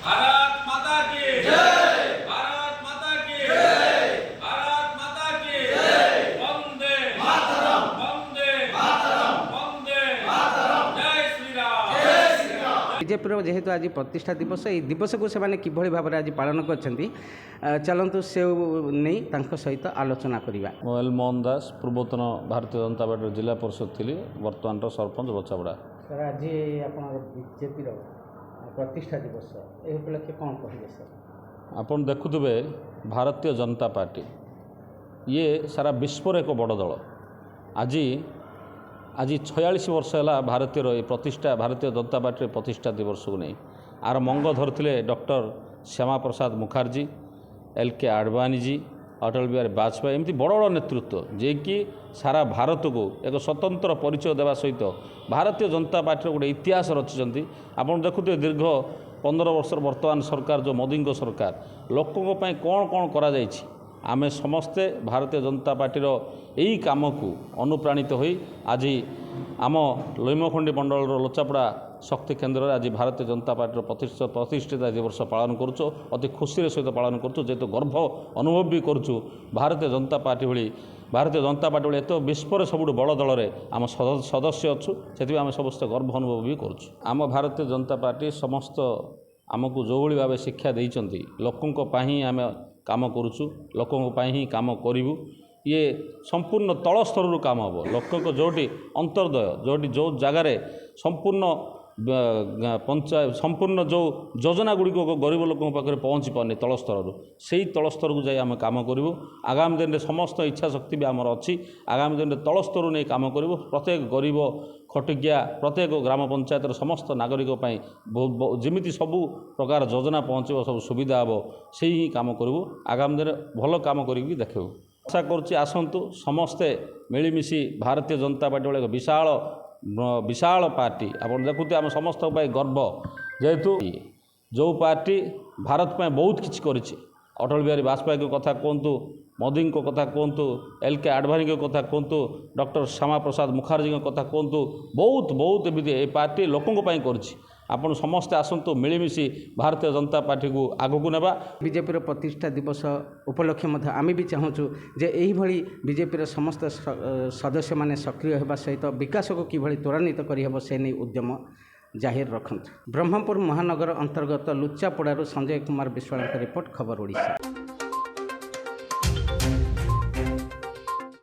भारत माता की जय, भारत माता की जय, भारत माता की जय, वंदे मातरम, वंदे मातरम, वंदे मातरम, जय श्री राम, जय श्री राम। बीजेपी जेहेतु आज प्रतिष्ठा दिवस ये दिवस को से किभली भाव में आज पालन कर चलतु से नहीं सहित आलोचना करवा। मोहन मोहन दास पूर्वतन भारतीय जनता पार्टी जिला परिषद थी, बर्तमान सरपंच बचापड़ा। सर आज आप बीजेपी प्रतिष्ठा दिवस ए उपलक्षे कौन कहे सर? आपन देखुवे भारतीय जनता पार्टी ये सारा विश्वर एक बड़ दल। आज आज 46 वर्ष है भारतीय ये प्रतिष्ठा भारतीय जनता पार्टी प्रतिष्ठा दिवस को नहीं आर मंग धरते डॉक्टर श्यामा प्रसाद मुखर्जी, LK आडवाणी जी, अटल बिहारी वाजपेयी एमती बड़ बड़ नेतृत्व जे कि सारा भारत को एक स्वतंत्र परिचय देवा सहित भारतीय जनता पार्टी गोटे इतिहास रचिंट। आपड़ देखुए दीर्घ 15 वर्ष वर्तमान सरकार जो मोदी सरकार लोकों कौन कौन करा जाइछि आमे समस्ते भारतीय जनता पार्टी यही काम को अनुप्राणित हो आज आम लैमखंडी मंडल लोचापड़ा शक्ति केन्द्र आज भारतीय जनता पार्टी प्रतिष्ठित दिवस पालन करुँ। अति खुशी सहित पालन करुँ, जेहेतु गर्व अनुभव भी करुँ। भारतीय जनता पार्टी भली भारतीय जनता पार्टी भली एत विश्वर सबुठ बड़ दल में आम सदस्य अच्छु, से आम समस्त गर्व अनुभव भी करुँ। आम भारतीय जनता पार्टी समस्त आमको जो भाई भाव शिक्षा देइचंती लोकों पाई आम काम करुँ, लोकों ही काम करूँ। ये संपूर्ण तल स्तर काम हम लोक जोटी अंतर्दय जोटी जो जगार संपूर्ण पंचायत संपूर्ण जो योजना गुड़ी गरीब लोकों पाखे पहुँची पारनी तल स्तर से तल स्तर को जाए काम करूँ। आगामी दिन में समस्त इच्छा शक्ति भी आमर अच्छी। आगामी दिन में तल स्तर नहीं काम करूँ। प्रत्येक गरीब खटिकिया प्रत्येक ग्राम पंचायत समस्त नागरिक जमी सबू प्रकार योजना पहुँचो सब सुविधा हे से ही काम करूँ। आगामी दिन में भल काम कर देखू। आशा करुँच आसतु समस्ते मिलमिशि भारतीय जनता पार्टी वाले विशाल विशाल पार्टी आप देखुते आम समस्त गर्व जेहेतु जो पार्टी भारत में बहुत किसी कर अटल बिहारी वाजपेयी कथा कहतु, मोदी कथा कहतु, LK आडवाणी कथा कहतु, डॉक्टर श्यामा प्रसाद मुखर्जी कथा कहतु, बहुत बहुत एमती ये पार्टी लोकों कर आपण समस्ते आसतु मिलमिशि भारतीय जनता पार्टी को आगू नेबा। बीजेपी प्रतिष्ठा दिवस उपलक्षे आम भी चाहूँ जे यही बीजेपी समस्त सदस्य माने सक्रिय होगा सहित विकास को किभली त्वरान्वित करहब से नहीं उद्यम जाहिर रखुँ। ब्रह्मपुर महानगर अंतर्गत लुचापड़ारू संजय कुमार विश्वाल रिपोर्ट, खबर ओडिशा।